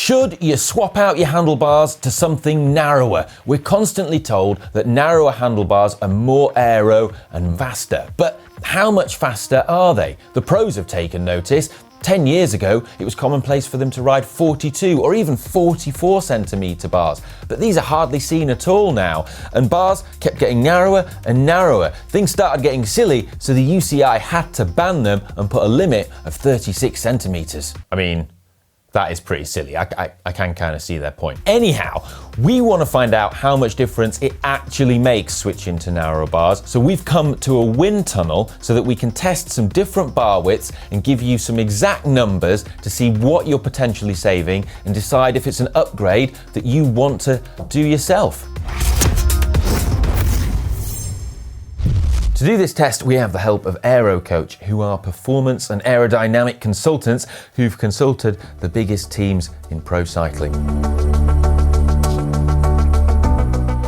Should you swap out your handlebars to something narrower? We're constantly told that narrower handlebars are more aero and faster, but how much faster are they? The pros have taken notice. 10 years ago, it was commonplace for them to ride 42 or even 44 centimetre bars, but these are hardly seen at all now, and bars kept getting narrower and narrower. Things started getting silly, so the UCI had to ban them and put a limit of 36 centimetres. I mean, that is pretty silly. I can kind of see their point. Anyhow, we want to find out how much difference it actually makes switching to narrower bars. So we've come to a wind tunnel so that we can test some different bar widths and give you some exact numbers to see what you're potentially saving and decide if it's an upgrade that you want to do yourself. To do this test, we have the help of Aero Coach, who are performance and aerodynamic consultants who've consulted the biggest teams in pro cycling.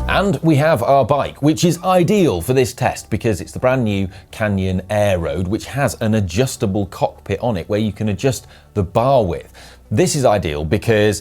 And we have our bike, which is ideal for this test because it's the brand new Canyon Aero, which has an adjustable cockpit on it where you can adjust the bar width. This is ideal because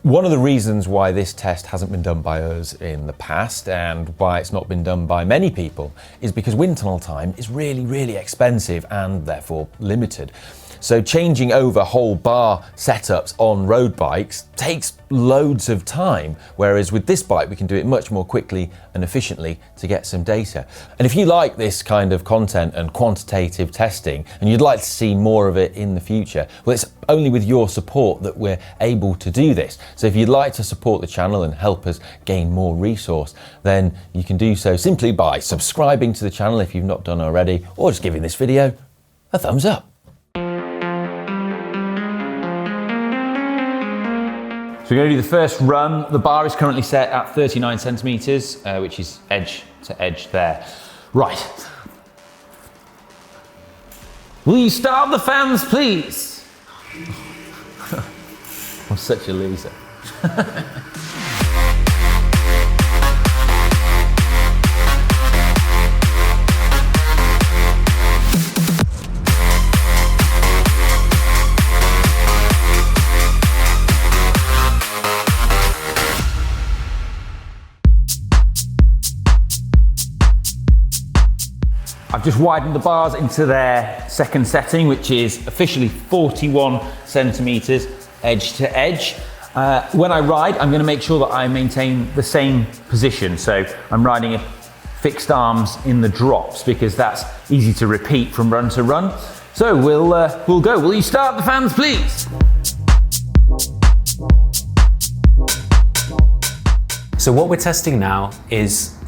one of the reasons why this test hasn't been done by us in the past and why it's not been done by many people is because wind tunnel time is really, really expensive and therefore limited. So changing over whole bar setups on road bikes takes loads of time, whereas with this bike we can do it much more quickly and efficiently to get some data. And if you like this kind of content and quantitative testing and you'd like to see more of it in the future, well, it's only with your support that we're able to do this. So if you'd like to support the channel and help us gain more resource, then you can do so simply by subscribing to the channel if you've not done already, or just giving this video a thumbs up. So we're going to do the first run. The bar is currently set at 39 centimetres, which is edge to edge there. Right. Will you start the fans, please? I'm such a loser. I've just widened the bars into their second setting, which is officially 41 centimetres edge to edge. When I ride, I'm going to make sure that I maintain the same position. So I'm riding fixed arms in the drops because that's easy to repeat from run to run. So we'll go. Will you start the fans, please? So what we're testing now is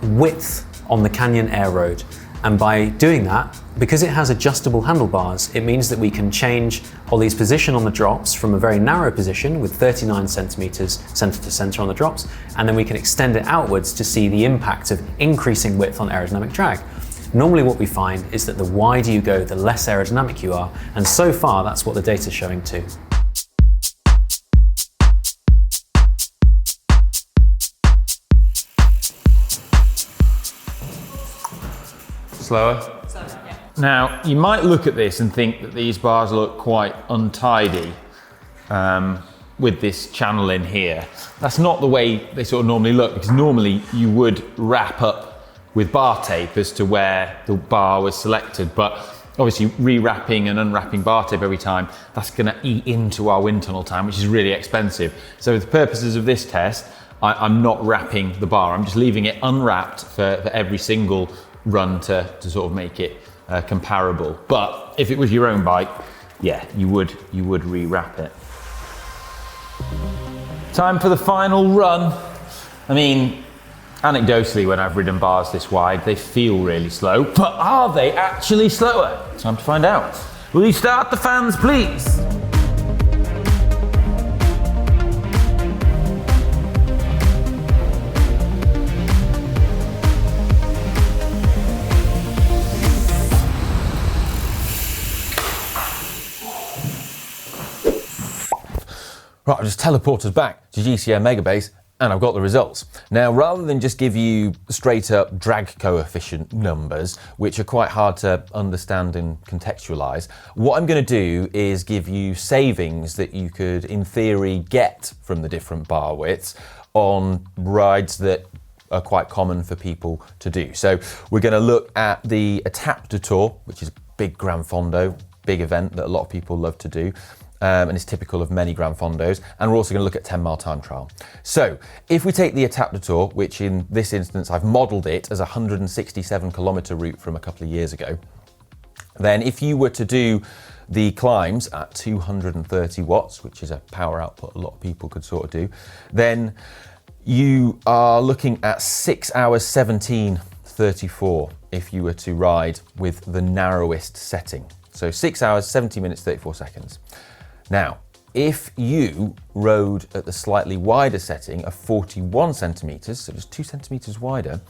width on the Canyon Aero. And by doing that, because it has adjustable handlebars, it means that we can change Ollie's position on the drops from a very narrow position with 39 centimetres centre to centre on the drops, and then we can extend it outwards to see the impact of increasing width on aerodynamic drag. Normally what we find is that the wider you go, the less aerodynamic you are, and so far that's what the data is showing too. Slower? Slower, yeah. Now, you might look at this and think that these bars look quite untidy with this channel in here. That's not the way they sort of normally look, because normally you would wrap up with bar tape as to where the bar was selected, but obviously rewrapping and unwrapping bar tape every time, that's going to eat into our wind tunnel time, which is really expensive. So for the purposes of this test, I'm not wrapping the bar. I'm just leaving it unwrapped for every single run to sort of make it comparable. But if it was your own bike, yeah, you would rewrap it. Time for the final run. I mean, anecdotally, when I've ridden bars this wide, they feel really slow, but are they actually slower? Time to find out. Will you start the fans, please? Right, I've just teleported back to GCN Megabase And I've got the results. Now, rather than just give you straight up drag coefficient numbers, which are quite hard to understand and contextualize, what I'm going to do is give you savings that you could, in theory, get from the different bar widths on rides that are quite common for people to do. So we're going to look at the Étape du Tour, which is a big Gran Fondo, big event that a lot of people love to do. And it's typical of many Gran Fondos. And we're also going to look at 10-mile time trial. So if we take the Étape du Tour, which in this instance I've modelled it as a 167-kilometre route from a couple of years ago, then if you were to do the climbs at 230 watts, which is a power output a lot of people could sort of do, then you are looking at 6 hours 17:34 if you were to ride with the narrowest setting. So 6 hours, 70 minutes, 34 seconds. Now, if you rode at the slightly wider setting of 41 centimetres, so just 2 centimetres wider,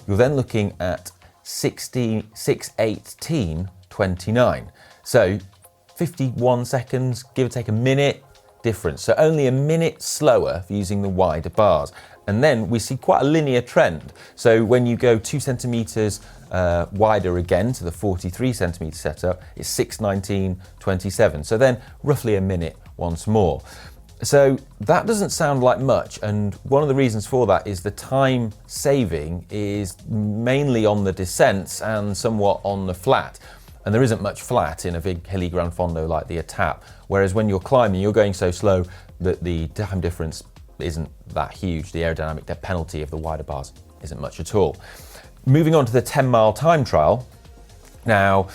you're then looking at 6:18:29. So 51 seconds, give or take a minute difference. So only a minute slower for using the wider bars. And then we see quite a linear trend. So when you go 2 centimetres wider again to the 43 centimetre setup, it's 6:19:27. So then roughly a minute once more. So that doesn't sound like much. And one of the reasons for that is the time saving is mainly on the descents and somewhat on the flat. And there isn't much flat in a big hilly Gran Fondo like the Étape. Whereas when you're climbing, you're going so slow that the time difference isn't that huge. The aerodynamic penalty of the wider bars isn't much at all. Moving on to the 10-mile time trial. Now,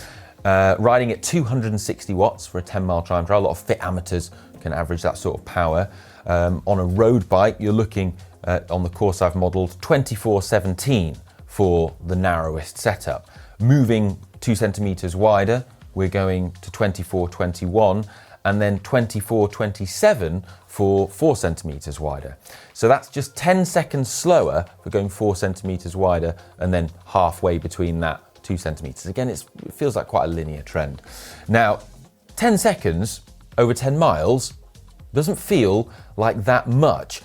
riding at 260 watts for a 10-mile time trial, a lot of fit amateurs can average that sort of power. On a road bike, you're looking at, on the course I've modelled, 24:17 for the narrowest setup. Moving 2 centimetres wider, we're going to 24:21, and then 24:27 for 4 centimetres wider. So that's just 10 seconds slower for going 4 centimetres wider, and then halfway between that 2 centimetres. Again, it feels like quite a linear trend. Now, 10 seconds over 10 miles doesn't feel like that much,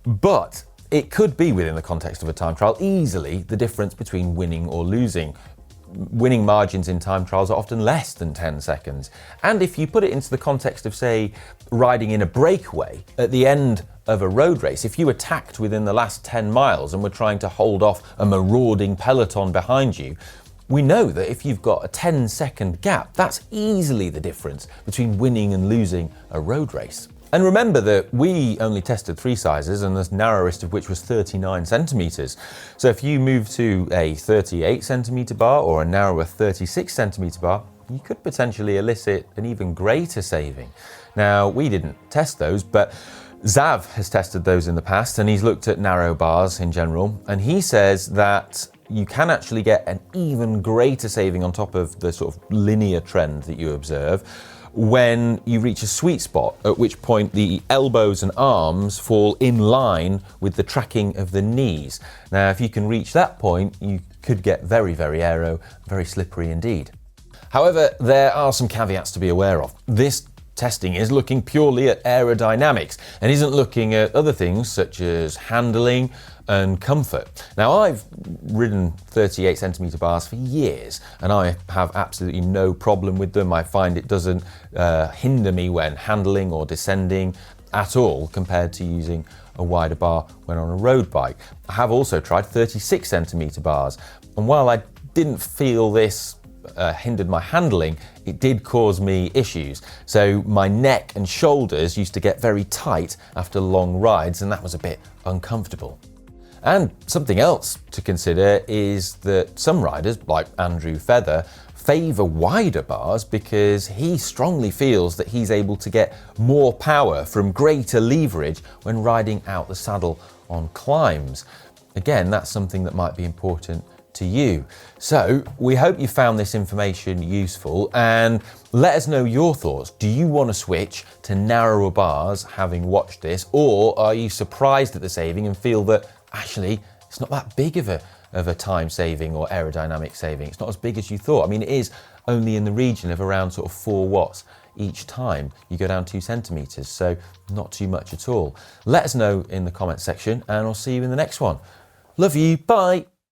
but it could be, within the context of a time trial, easily the difference between winning or losing. Winning margins in time trials are often less than 10 seconds. And if you put it into the context of, say, riding in a breakaway at the end of a road race, if you attacked within the last 10 miles and were trying to hold off a marauding peloton behind you, we know that if you've got a 10-second gap, that's easily the difference between winning and losing a road race. And remember that we only tested 3 sizes, and the narrowest of which was 39 centimetres. So if you move to a 38 centimetre bar or a narrower 36 centimetre bar, you could potentially elicit an even greater saving. Now, we didn't test those, but Zav has tested those in the past, and he's looked at narrow bars in general, and he says that you can actually get an even greater saving on top of the sort of linear trend that you observe when you reach a sweet spot, at which point the elbows and arms fall in line with the tracking of the knees. Now, if you can reach that point, you could get very, very aero, very slippery indeed. However, there are some caveats to be aware of. This testing is looking purely at aerodynamics and isn't looking at other things such as handling and comfort. Now, I've ridden 38 centimetre bars for years and I have absolutely no problem with them. I find it doesn't hinder me when handling or descending at all compared to using a wider bar when on a road bike. I have also tried 36 centimetre bars, and while I didn't feel this hindered my handling, it did cause me issues. So my neck and shoulders used to get very tight after long rides, and that was a bit uncomfortable. And something else to consider is that some riders, like Andrew Feather, favour wider bars because he strongly feels that he's able to get more power from greater leverage when riding out the saddle on climbs. Again, that's something that might be important to you. So we hope you found this information useful, and let us know your thoughts. Do you want to switch to narrower bars having watched this, or are you surprised at the saving and feel that actually it's not that big of of a time saving or aerodynamic saving. It's not as big as you thought. I mean, it is only in the region of around sort of 4 watts each time you go down 2 centimeters, so not too much at all. Let us know in the comments section, and I'll see you in the next one. Love you, bye.